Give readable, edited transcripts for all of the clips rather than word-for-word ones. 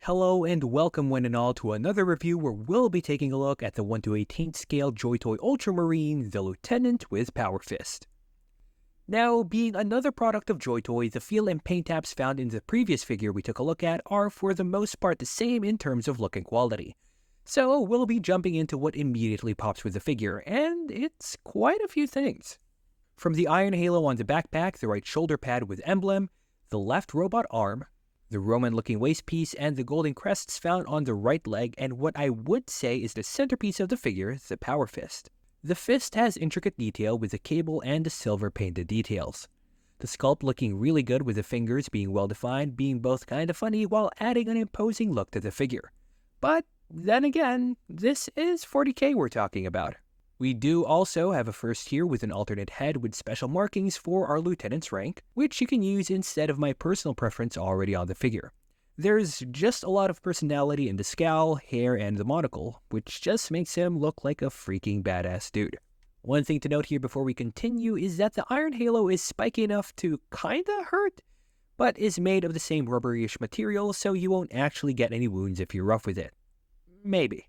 Hello and welcome one and all to another review where we'll be taking a look at the 1/18 scale Joytoy Ultramarine, the Lieutenant with Powerfist. Now, being another product of Joytoy, the feel and paint apps found in the previous figure we took a look at are for the most part the same in terms of look and quality. So we'll be jumping into what immediately pops with the figure, and it's quite a few things. From the iron halo on the backpack, the right shoulder pad with emblem, the left robot arm, the Roman-looking waist piece, and the golden crests found on the right leg, and what I would say is the centerpiece of the figure, the Power Fist. The fist has intricate detail with the cable and the silver painted details. The sculpt looking really good with the fingers being well defined, being both kinda funny while adding an imposing look to the figure. But then again, this is 40k we're talking about. We do also have a first here with an alternate head with special markings for our lieutenant's rank, which you can use instead of my personal preference already on the figure. There's just a lot of personality in the scowl, hair, and the monocle, which just makes him look like a freaking badass dude. One thing to note here before we continue is that the iron halo is spiky enough to kinda hurt, but is made of the same rubberyish material, so you won't actually get any wounds if you're rough with it. Maybe.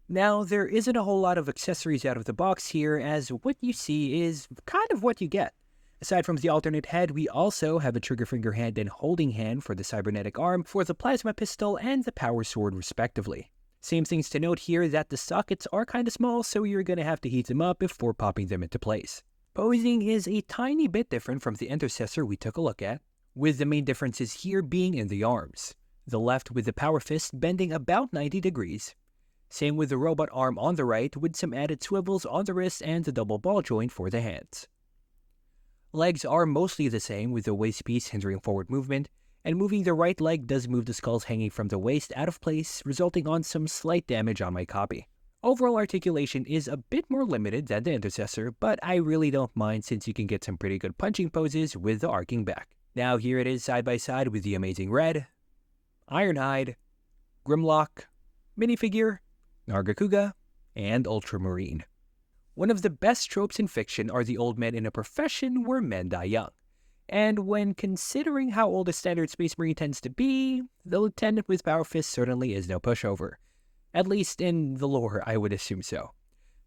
Now, there isn't a whole lot of accessories out of the box here, as what you see is kind of what you get. Aside from the alternate head, we also have a trigger finger hand and holding hand for the cybernetic arm, for the plasma pistol, and the power sword respectively. Same things to note here that the sockets are kinda small, so you're gonna have to heat them up before popping them into place. Posing is a tiny bit different from the intercessor we took a look at, with the main differences here being in the arms. The left with the power fist bending about 90 degrees. Same with the robot arm on the right, with some added swivels on the wrist and the double ball joint for the hands. Legs are mostly the same, with the waist piece hindering forward movement, and moving the right leg does move the skulls hanging from the waist out of place, resulting on some slight damage on my copy. Overall articulation is a bit more limited than the intercessor, but I really don't mind since you can get some pretty good punching poses with the arcing back. Now here it is side by side with the amazing red, Ironhide, Grimlock, minifigure, Nargacuga, and Ultramarine. One of the best tropes in fiction are the old men in a profession where men die young. And when considering how old a standard Space Marine tends to be, the Lieutenant with Power Fist certainly is no pushover. At least in the lore, I would assume so.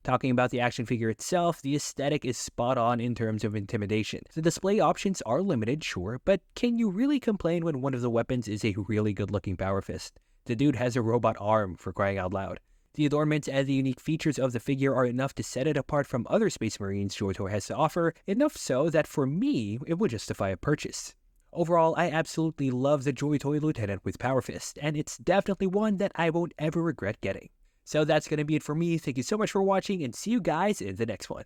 Talking about the action figure itself, the aesthetic is spot on in terms of intimidation. The display options are limited, sure, but can you really complain when one of the weapons is a really good looking Power Fist? The dude has a robot arm, for crying out loud. The adornments and the unique features of the figure are enough to set it apart from other Space Marines Joytoy has to offer, enough so that for me, it would justify a purchase. Overall, I absolutely love the Joytoy Lieutenant with Power Fist, and it's definitely one that I won't ever regret getting. So that's going to be it for me. Thank you so much for watching, and see you guys in the next one.